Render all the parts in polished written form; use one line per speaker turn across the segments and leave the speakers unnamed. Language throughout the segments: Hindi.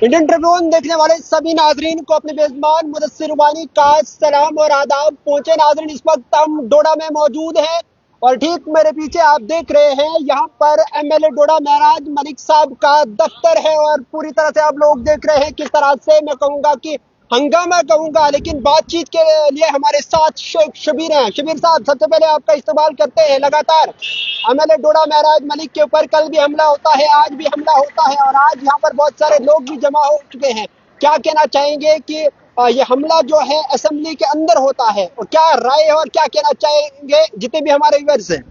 इंडियन ट्रिब्यून देखने वाले सभी नाजरीन को अपने मेजबान मुदस्सिर रुबानी का सलाम और आदाब। पहुंचे नाजरीन, इस वक्त हम डोडा में मौजूद हैं और ठीक मेरे पीछे आप देख रहे हैं यहाँ पर एमएलए डोडा महराज मलिक साहब का दफ्तर है और पूरी तरह से आप लोग देख रहे हैं किस तरह से मैं कहूंगा कि हंगामा कहूंगा, लेकिन बातचीत के लिए हमारे साथ शेख शबीर हैं। शबीर साहब, सबसे पहले आपका इस्तेमाल करते हैं। लगातार एमएलए डोडा महराज मलिक के ऊपर कल भी हमला होता है, आज भी हमला होता है और आज यहाँ पर बहुत सारे लोग भी जमा हो चुके हैं। क्या कहना चाहेंगे कि ये हमला जो है असेंबली के अंदर होता है, और क्या राय है और क्या कहना चाहेंगे जितने भी हमारे व्यूअर्स हैं?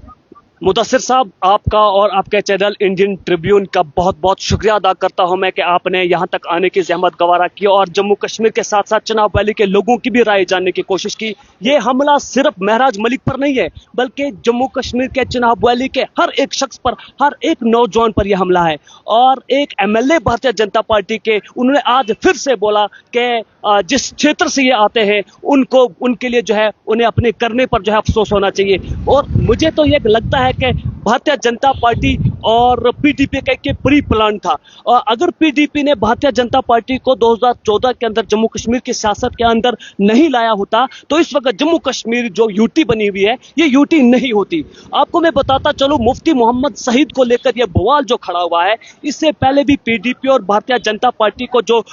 मुदस्सिर साहब, आपका और आपके चैनल इंडियन ट्रिब्यून का बहुत बहुत शुक्रिया अदा करता हूं मैं कि आपने यहां तक आने की जहमत गवारा की और जम्मू कश्मीर के साथ साथ चिनाब वैली के लोगों की भी राय जानने की कोशिश की। ये हमला सिर्फ महराज मलिक पर नहीं है, बल्कि जम्मू कश्मीर के चिनाब वैली के हर एक शख्स पर, हर एक नौजवान पर यह हमला है। और एक एमएलए भारतीय जनता पार्टी के, उन्होंने आज फिर से बोला कि जिस क्षेत्र से ये आते हैं उनको, उनके लिए जो है उन्हें अपने करने पर जो है अफसोस होना चाहिए। और मुझे तो ये लगता है कि भारतीय जनता पार्टी और पीडीपी का एक प्री प्लान था। और अगर पीडीपी ने भारतीय जनता पार्टी को 2014 के अंदर जम्मू कश्मीर की सियासत के अंदर नहीं लाया होता तो इस वक्त जम्मू कश्मीर जो यूटी बनी हुई है ये यूटी नहीं होती। आपको मैं बताता चलूं, मुफ्ती मोहम्मद सईद को लेकर यह बवाल जो खड़ा हुआ है, इससे पहले भी पीडीपी और भारतीय जनता पार्टी को जो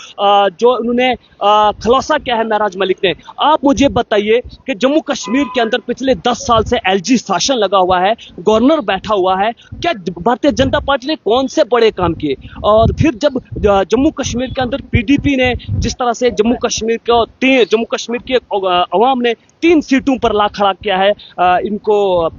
उन्होंने खुलासा किया है महराज मलिक ने। आप मुझे बताइए कि जम्मू कश्मीर के अंदर पिछले 10 साल से एलजी शासन लगा हुआ है, गवर्नर बैठा हुआ है, क्या भारतीय जनता पार्टी ने कौन से बड़े काम किए? और फिर जब जम्मू कश्मीर के अंदर पीडीपी ने जिस तरह से जम्मू कश्मीर की अवाम ने 3 सीटों पर ला खड़ा किया है इनको,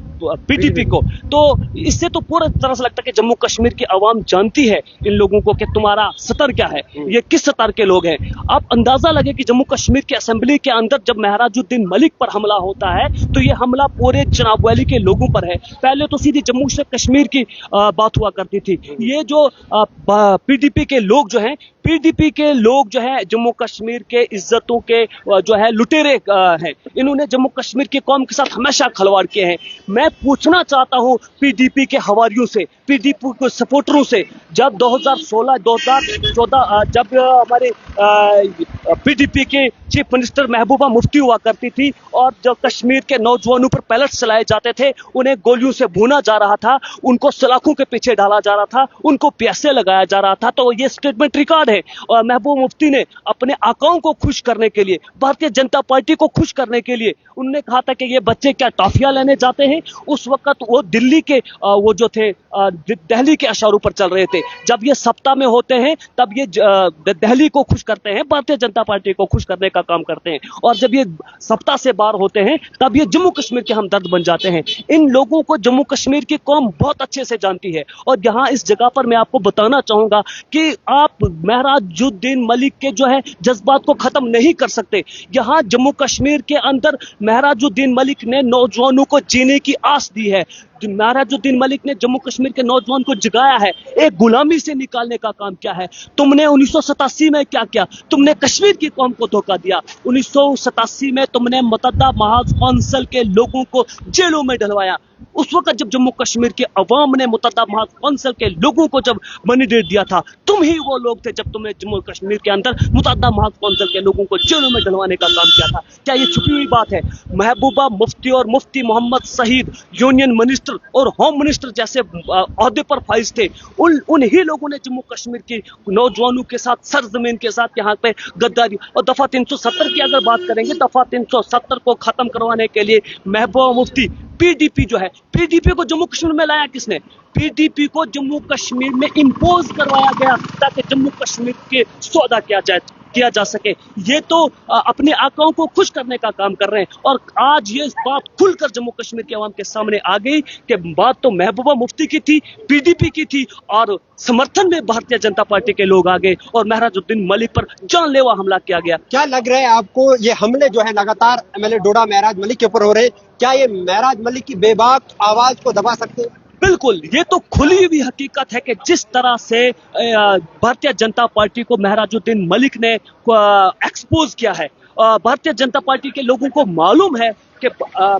पीडीपी को, तो इससे तो पूरी तरह से लगता है कि जम्मू कश्मीर की अवाम जानती है इन लोगों को कि तुम्हारा सतर क्या है, ये किस सतर के लोग हैं। आप अंदाजा लगे कि जम्मू कश्मीर की असेंबली के अंदर जब महराजुद्दीन मलिक पर हमला होता है तो ये हमला पूरे चिनाब वैली के लोगों पर है। पहले तो सीधी जम्मू से कश्मीर की बात हुआ करती थी। ये जो पीडीपी के लोग जो हैं, पीडीपी के लोग जो है जम्मू कश्मीर के इज्जतों के जो है लुटेरे हैं। इन्होंने जम्मू कश्मीर की कौम के साथ हमेशा खिलवाड़ किए हैं। मैं पूछना चाहता हूं पीडीपी के हवारियों से, पीडीपी के सपोर्टरों से, जब 2016-2014 जब हमारे पीडीपी के चीफ मिनिस्टर महबूबा मुफ्ती हुआ करती थी और जब कश्मीर के नौजवानों पर पैलेट्स चलाए जाते थे, उन्हें गोलियों से भूना जा रहा था, उनको सलाखों के पीछे डाला जा रहा था, उनको प्यासे लगाया जा रहा था, तो ये स्टेटमेंट रिकॉर्ड है। और महबूबा मुफ्ती ने अपने आकाओं को खुश करने के लिए, भारतीय जनता पार्टी को खुश करने के लिए, उन्होंने कहा था कि ये बच्चे क्या टॉफियां लेने जाते हैं। उस वक्त वो दिल्ली के वो जो थे दिल्ली के अशारों पर चल रहे थे। जब ये सप्ताह में होते हैं तब ये दिल्ली को खुश करते हैं, भारतीय जनता पार्टी को खुश करने का काम करते हैं, और जब ये सप्ताह से बाहर होते हैं तब ये जम्मू कश्मीर के हमदर्द बन जाते हैं। इन लोगों को जम्मू कश्मीर की कौम बहुत अच्छे से जानती है। और यहाँ इस जगह पर मैं आपको बताना चाहूंगा कि आप महराजुद्दीन मलिक के जो है जज्बात को खत्म नहीं कर सकते। यहाँ जम्मू कश्मीर के अंदर महराजुद्दीन मलिक ने नौजवानों को जीने की आस दी है। महराजुद्दीन मलिक ने जम्मू कश्मीर के नौजवान को जगाया है, एक गुलामी से निकालने का काम किया है। तुमने 1987 में क्या किया? तुमने कश्मीर की कौम को धोखा दिया। 1987 में तुमने मुतहदा महाज कौंसिल के लोगों को जेलों में डलवाया। उस वक्त जब जम्मू कश्मीर के अवाम ने मुतहदा महाज कौंसिल के लोगों को जब मैंडेट दिया था, तुम ही वो लोग थे जब तुमने जम्मू कश्मीर के अंदर मुतहदा महाज कौंसिल के लोगों को जेलों में डलवाने का काम किया था। क्या ये छुपी हुई बात है? महबूबा मुफ्ती और मुफ्ती मोहम्मद सईद यूनियन मिनिस्टर और होम मिनिस्टर जैसे ओहदे पर फाइज थे, उन्हीं लोगों ने जम्मू कश्मीर के नौजवानों के साथ, सरजमीन के साथ यहाँ पे गद्दारी। और दफा 370 की अगर बात करेंगे, दफा 370 को खत्म करवाने के लिए महबूबा मुफ्ती, पीडीपी जो है, पीडीपी को जम्मू कश्मीर में लाया किसने? पीडीपी को जम्मू कश्मीर में इंपोज करवाया गया ताकि जम्मू कश्मीर के सौदा किया जा सके। ये तो अपने आकाओं को खुश करने का काम कर रहे हैं। और आज ये बात खुलकर जम्मू कश्मीर के अवाम के सामने आ गई कि बात तो महबूबा मुफ्ती की थी, पीडीपी की थी, और समर्थन में भारतीय जनता पार्टी के लोग आ गए और महराजुद्दीन मलिक पर जानलेवा हमला किया गया।
क्या लग रहा है आपको ये हमले जो है लगातार एमएलए डोडा महराज मलिक के ऊपर हो रहे, क्या ये महराज मलिक की बेबाक आवाज को दबा सकते हैं?
बिल्कुल, ये तो खुली हुई हकीकत है कि जिस तरह से भारतीय जनता पार्टी को महराजुद्दीन मलिक ने एक्सपोज किया है, भारतीय जनता पार्टी के लोगों को मालूम है कि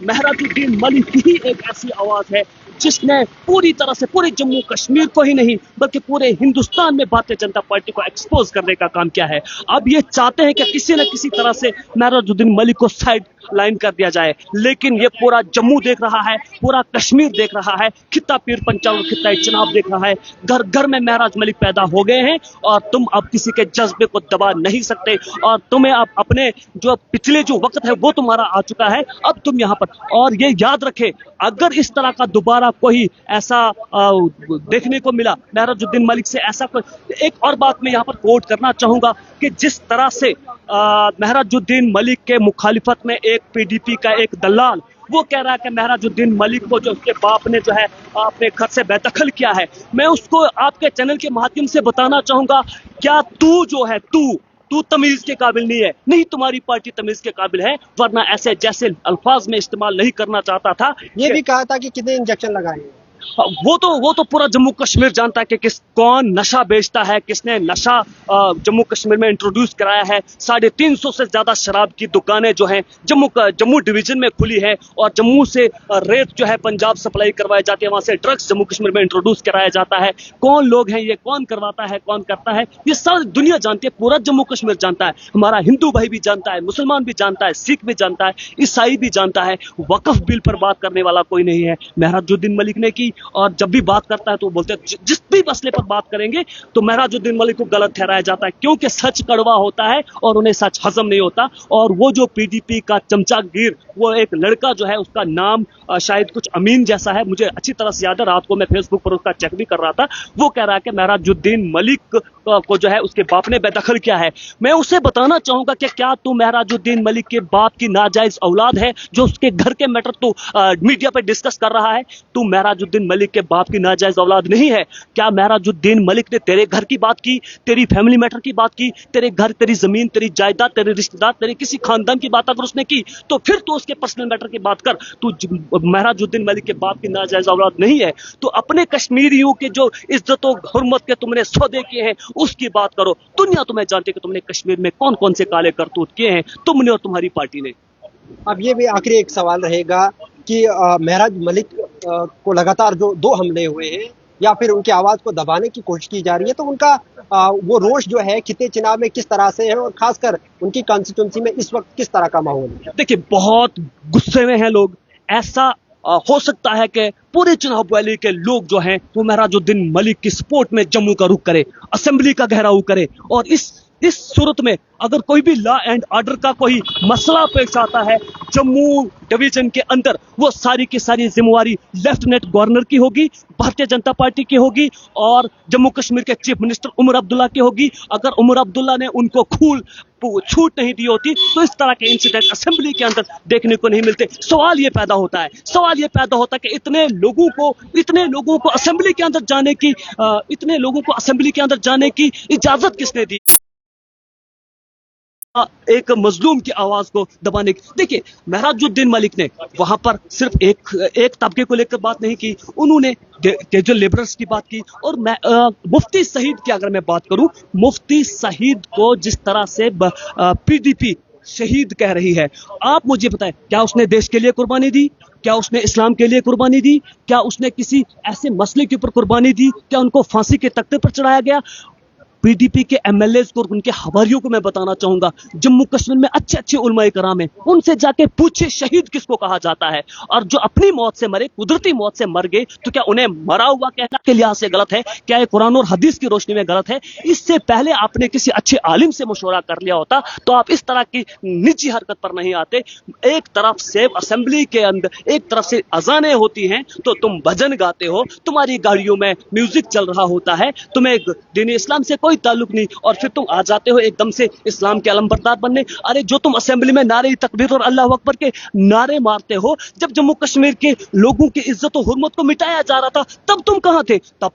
महराजुद्दीन मलिक ही एक ऐसी आवाज है जिसने पूरी तरह से पूरे जम्मू कश्मीर को ही नहीं बल्कि पूरे हिंदुस्तान में भारतीय जनता पार्टी को एक्सपोज करने का काम किया है। अब ये चाहते हैं कि किसी न किसी तरह से महराजुद्दीन मलिक को साइड लाइन कर दिया जाए, लेकिन ये पूरा जम्मू देख रहा है, पूरा कश्मीर देख रहा है, खित्ता पीर पंचाल खित्ता चुनाव देख रहा है। घर घर में महराज मलिक पैदा हो गए हैं और तुम अब किसी के जज्बे को दबा नहीं सकते और तुम्हें अब अपने जो पिछले जो वक्त है वो तुम्हारा आ चुका है। अब तुम यहाँ पर, और ये याद रखे, अगर इस तरह का दोबारा कोई ऐसा देखने को मिला महराजुद्दीन मलिक से ऐसा कोई, एक और बात मैं यहाँ पर कोट करना चाहूंगा कि जिस तरह से महराजुद्दीन मलिक के मुखालिफत में एक पीडीपी का एक दलाल वो कह रहा है कि महराजुद्दीन मलिक को जो उसके बाप ने जो है अपने घर से बेदखल किया है, मैं उसको आपके चैनल के माध्यम से बताना चाहूंगा, क्या तू जो है तू तमीज के काबिल नहीं है? नहीं, तुम्हारी पार्टी तमीज के काबिल है, वरना ऐसे जैसे अल्फाज में इस्तेमाल नहीं करना चाहता था।
ये भी कहा था कि कितने इंजेक्शन लगाए।
वो तो पूरा जम्मू कश्मीर जानता है कि कौन नशा बेचता है, किसने नशा जम्मू कश्मीर में इंट्रोड्यूस कराया है। 350 से ज्यादा शराब की दुकानें जो हैं जम्मू डिवीजन में खुली है और जम्मू से रेत जो है पंजाब सप्लाई करवाई जाती है, वहां से ड्रग्स जम्मू कश्मीर में इंट्रोड्यूस कराया जाता है। कौन लोग हैं ये, कौन करवाता है, कौन करता है, ये सारी दुनिया जानती है, पूरा जम्मू कश्मीर जानता है। हमारा हिंदू भाई भी जानता है, मुसलमान भी जानता है, सिख भी जानता है, ईसाई भी जानता है। वक्फ बिल पर बात करने वाला कोई नहीं है। महराजुद्दीन मलिक ने की, और जब भी बात करता है तो बोलते हैं जिस भी मसले पर बात करेंगे तो महराजुद्दीन मलिक को गलत ठहराया जाता है, क्योंकि सच कड़वा होता है और उन्हें सच हजम नहीं होता। और वो जो पीडीपी का चमचागिर, वो एक लड़का जो है उसका नाम शायद कुछ अमीन जैसा है, मुझे अच्छी तरह से याद है, रात को मैं फेसबुक पर उसका चेक भी कर रहा था। वो कह रहा है कि महराजुद्दीन मलिक को जो है उसके बाप ने बेदखल किया है। मैं उसे बताना चाहूंगा कि क्या तू महराजुद्दीन मलिक के बाप की नाजायज औलाद है जो उसके घर के मैटर तू मीडिया पे डिस्कस कर रहा है? तू महराजुद्दीन मलिक के बाप की नाजायज औलाद नहीं है। क्या महराजुद्दीन मलिक ने तेरे घर की बात की, तेरी फैमिली मैटर की बात की, तेरे घर, तेरी जमीन, तेरी जायदाद, तेरे रिश्तेदार, तेरे किसी खानदान की बात अगर उसने की तो फिर तू उसके पर्सनल मैटर की बात कर। तू महराजुद्दीन मलिक के बाप की नाजायज औलाद नहीं है। तो अपने कश्मीरियों के जो इज्जत और हुर्मत के तुमने सौदे किए हैं उसकी बात करो। दुनिया तुम्हें जानती है कि तुमने कश्मीर में कौन कौन से काले करतूत किए हैं, तुमने और तुम्हारी पार्टी ने।
अब ये भी आखिरी एक सवाल रहेगा कि महराज मलिक को लगातार जो 2 हमले हुए हैं या फिर उनकी आवाज को दबाने की कोशिश की जा रही है, तो उनका वो रोष जो है खित्ते चुनाव में किस तरह से है और खासकर उनकी कॉन्स्टिट्यूंसी में इस वक्त किस तरह का माहौल है?
देखिए, बहुत गुस्से में हैं लोग। ऐसा हो सकता है कि पूरे चुनाव वैली के लोग जो हैं वो महराजुद्दीन मलिक की सपोर्ट में जम्मू का रुख करे, असेंबली का घेराव करे, और इस सूरत में अगर कोई भी लॉ एंड ऑर्डर का कोई मसला पेश आता है जम्मू डिवीजन के अंदर, वो सारी की सारी जिम्मेवारी लेफ्टिनेंट गवर्नर की होगी, भारतीय जनता पार्टी की होगी और जम्मू कश्मीर के चीफ मिनिस्टर उमर अब्दुल्ला की होगी। अगर उमर अब्दुल्ला ने उनको छूट नहीं दी होती तो इस तरह के इंसिडेंट असेंबली के अंदर देखने को नहीं मिलते। सवाल ये पैदा होता है कि इतने लोगों को असेंबली के अंदर जाने की इजाजत किसने दी, एक मजलूम की आवाज को दबाने की। देखिए, महराजुद्दीन मलिक ने वहां पर सिर्फ एक तबके को लेकर बात नहीं की, उन्होंने जो लिबरल्स की बात की। और मैं मुफ्ती सईद की अगर मैं बात करूं, मुफ्ती सईद को जिस तरह से पीडीपी शहीद कह रही है, आप मुझे बताएं, क्या उसने देश के लिए कुर्बानी दी? क्या उसने इस्लाम के लिए कुर्बानी दी? क्या उसने किसी ऐसे मसले के ऊपर कुर्बानी दी? क्या उनको फांसी के तख्ते पर चढ़ाया गया? पीडीपी के एमएलए को और उनके हवारियों को मैं बताना चाहूंगा, जम्मू कश्मीर में अच्छे उलमाए कराम हैं, उनसे जाके पूछे शहीद किसको कहा जाता है। और जो अपनी मौत से मरे, कुदरती मौत से मर गए, तो क्या उन्हें मरा हुआ कहना के लिहाज से गलत है? क्या ये कुरान और हदीस की रोशनी में गलत है? इससे पहले आपने किसी अच्छे आलिम से मशवरा कर लिया होता तो आप इस तरह की निजी हरकत पर नहीं आते। एक तरफ से असेंबली के अंदर, एक तरफ से अजानें होती हैं तो तुम भजन गाते हो, तुम्हारी गाड़ियों में म्यूजिक चल रहा होता है, तुम्हें दीन इस्लाम से कोई ताल्लुक नहीं, और फिर तुम आ जाते हो एकदम से इस्लाम के अलमबरदार बनने। अरे जो तुम असेंबली में नारे तकबीर और अल्लाह अकबर के नारे मारते हो, जब जम्मू कश्मीर के लोगों की इज्जत और हुर्मत को मिटाया जा रहा था, तब तुम कहां थे? तब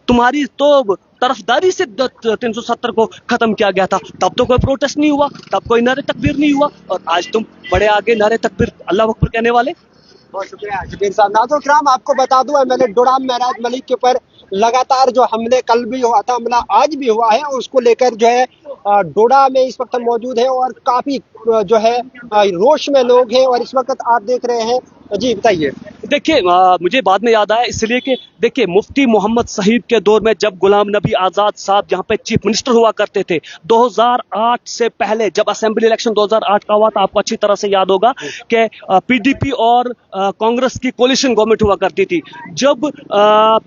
तुम्हारी तो तरफदारी से 370 को खत्म किया गया था, तब तो कोई प्रोटेस्ट नहीं हुआ, तब कोई नारे तकबीर नहीं हुआ, और आज तुम बड़े आगे नारे तकबीर अल्लाह अकबर कहने वाले।
बहुत शुक्रिया शबीर साहब। नाज़रीन किराम, आपको बता दूं, एमएलए डोडाम महराज मलिक के ऊपर लगातार जो हमले, कल भी हुआ था हमला, आज भी हुआ है, उसको लेकर जो है डोडा में इस वक्त हम मौजूद हैं और काफी जो है रोष में लोग हैं। और इस वक्त आप देख रहे हैं, जी बताइए।
देखिए मुझे बाद में याद आया इसलिए कि देखिए मुफ्ती मोहम्मद सईद के दौर में जब गुलाम नबी आज़ाद साहब यहाँ पे चीफ मिनिस्टर हुआ करते थे 2008 से पहले जब असेंबली इलेक्शन 2008 का हुआ था, आपको अच्छी तरह से याद होगा कि पीडीपी और कांग्रेस की कोलिशन गवर्नमेंट हुआ करती थी। जब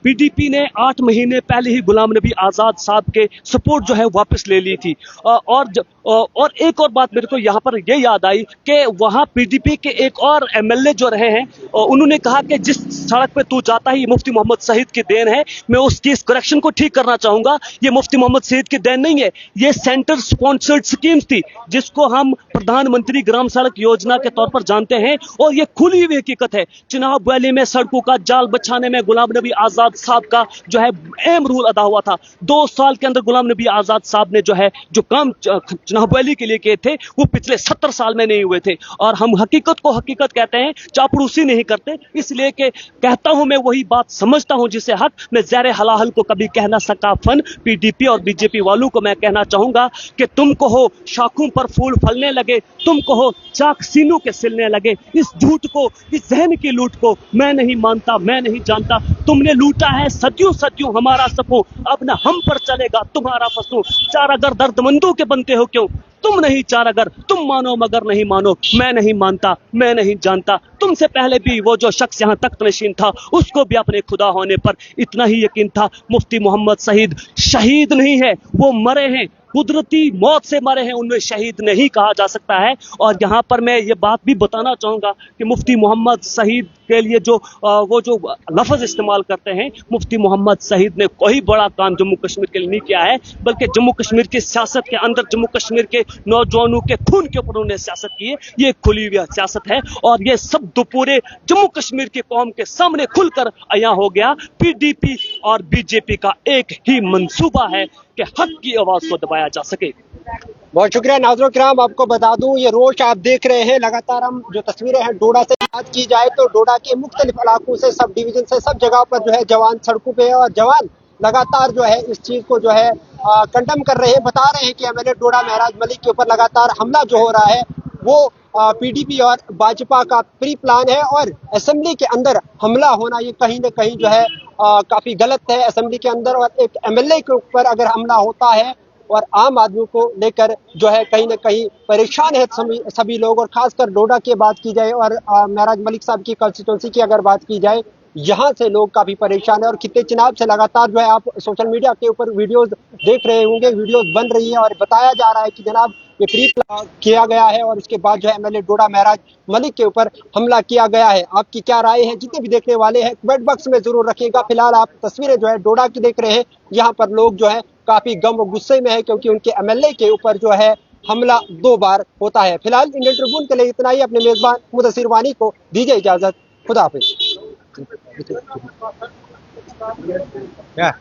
पीडीपी ने 8 महीने पहले ही गुलाम नबी आज़ाद साहब के सपोर्ट जो है वापस ले ली थी। और एक और बात मेरे को यहाँ पर ये याद आई कि वहाँ पीडीपी के एक और एमएलए जो रहे हैं उन्होंने कहा कि जिस सड़क पे तू जाता है ये मुफ्ती मोहम्मद सईद की देन है। मैं उसकी इस करेक्शन को ठीक करना चाहूंगा, ये मुफ्ती मोहम्मद सईद की देन नहीं है, ये सेंटर स्पॉन्सर्ड स्कीम्स थी जिसको हम प्रधानमंत्री ग्राम सड़क योजना के तौर पर जानते हैं। और ये खुली हुई हकीकत है, चिनाब वैली में सड़कों का जाल बिछाने में गुलाम नबी आज़ाद साहब का जो है अहम रोल अदा हुआ था। 2 साल के अंदर गुलाम नबी आज़ाद साहब ने जो है जो काम चिनाब वैली के लिए किए थे वो पिछले 70 साल में नहीं हुए थे। और हम हकीकत को हकीकत कहते हैं, चापड़ूसी नहीं करते। इसलिए कि कहता हूं मैं वही बात समझता हूं जिसे हक, मैं ज़ेरे हलाहल को कभी कह ना सका फन। पीडीपी और बीजेपी वालों को मैं कहना चाहूंगा कि तुमको हो शाखों पर फूल फलने लगे, तुमको हो चाक सीनों के सिलने लगे। इस झूठ को, इस जहन की लूट को मैं नहीं मानता, मैं नहीं जानता। तुमने लूटा है सदियों सदियों हमारा सफो, अब ना हम पर चलेगा तुम्हारा फसो। चारागर दर्दमंदों के बनते हो क्यों, तुम नहीं चारागर, तुम मानो मगर नहीं मानो। मैं नहीं मानता, मैं नहीं जानता। तुमसे पहले भी वो जो शख्स यहाँ तख्त नशीन था उसको भी अपने खुदा होने पर इतना ही यकीन था। मुफ्ती मोहम्मद सईद शहीद नहीं है, वो मरे हैं, कुदरती मौत से मरे हैं, उनमें शहीद नहीं कहा जा सकता है। और यहाँ पर मैं ये बात भी बताना चाहूंगा कि मुफ्ती मोहम्मद सईद के लिए जो वो जो लफ्ज इस्तेमाल करते हैं, मुफ्ती मोहम्मद सईद ने कोई बड़ा काम जम्मू कश्मीर के लिए नहीं किया है, बल्कि जम्मू कश्मीर की सियासत के अंदर जम्मू कश्मीर के नौजवानों के खून के ऊपर उन्होंने सियासत की है। ये खुली हुई सियासत है और ये सब पूरे जम्मू कश्मीर की कौम के सामने खुलकर अया हो गया। पीडीपी और बीजेपी का एक ही मंसूबा है कि हक की आवाज को दबाया जा सके।
बहुत शुक्रिया नाज़रीन किराम। आपको बता दूं ये रोश आप देख रहे हैं, लगातार हम जो तस्वीरें हैं डोडा से बात की जाए तो डोडा के मुख्तलिफ इलाकों से, सब डिवीजन से, सब जगह पर जो है जवान सड़कों पे है और जवान लगातार जो है इस चीज को जो है कंडम कर रहे हैं। बता रहे हैं कि एमएलए डोडा महराज मलिक के ऊपर लगातार हमला जो हो रहा है वो पीडीपी और भाजपा का प्री प्लान है और असेंबली के अंदर हमला होना ये कहीं ना कहीं जो है काफी गलत है। असेंबली के अंदर और एक एमएलए के ऊपर अगर हमला होता है और आम आदमी को लेकर जो है कहीं ना कहीं परेशान है सभी लोग। और खासकर डोडा की बात की जाए और महराज मलिक साहब की कंस्टिट्यूंसी की अगर बात की जाए, यहाँ से लोग काफी परेशान है। और खित्ते चिनाब से लगातार जो है आप सोशल मीडिया के ऊपर वीडियोस देख रहे होंगे, वीडियोस बन रही है और बताया जा रहा है कि जनाब ये प्री प्लान किया गया है और उसके बाद जो है एमएलए डोडा महराज मलिक के ऊपर हमला किया गया है। आपकी क्या राय है? जितने भी देखने वाले हैं कमेंट बॉक्स में जरूर रखिएगा। फिलहाल आप तस्वीरें जो है डोडा की देख रहे हैं, यहाँ पर लोग जो है काफी गम और गुस्से में है क्योंकि उनके एमएलए के ऊपर जो है हमला 2 बार होता है। फिलहाल इंडियन ट्रिब्यून के लिए इतना ही। अपने मेजबान मुदस्सिर वानी को दीजिए इजाजत। खुदा हाफिज। क्या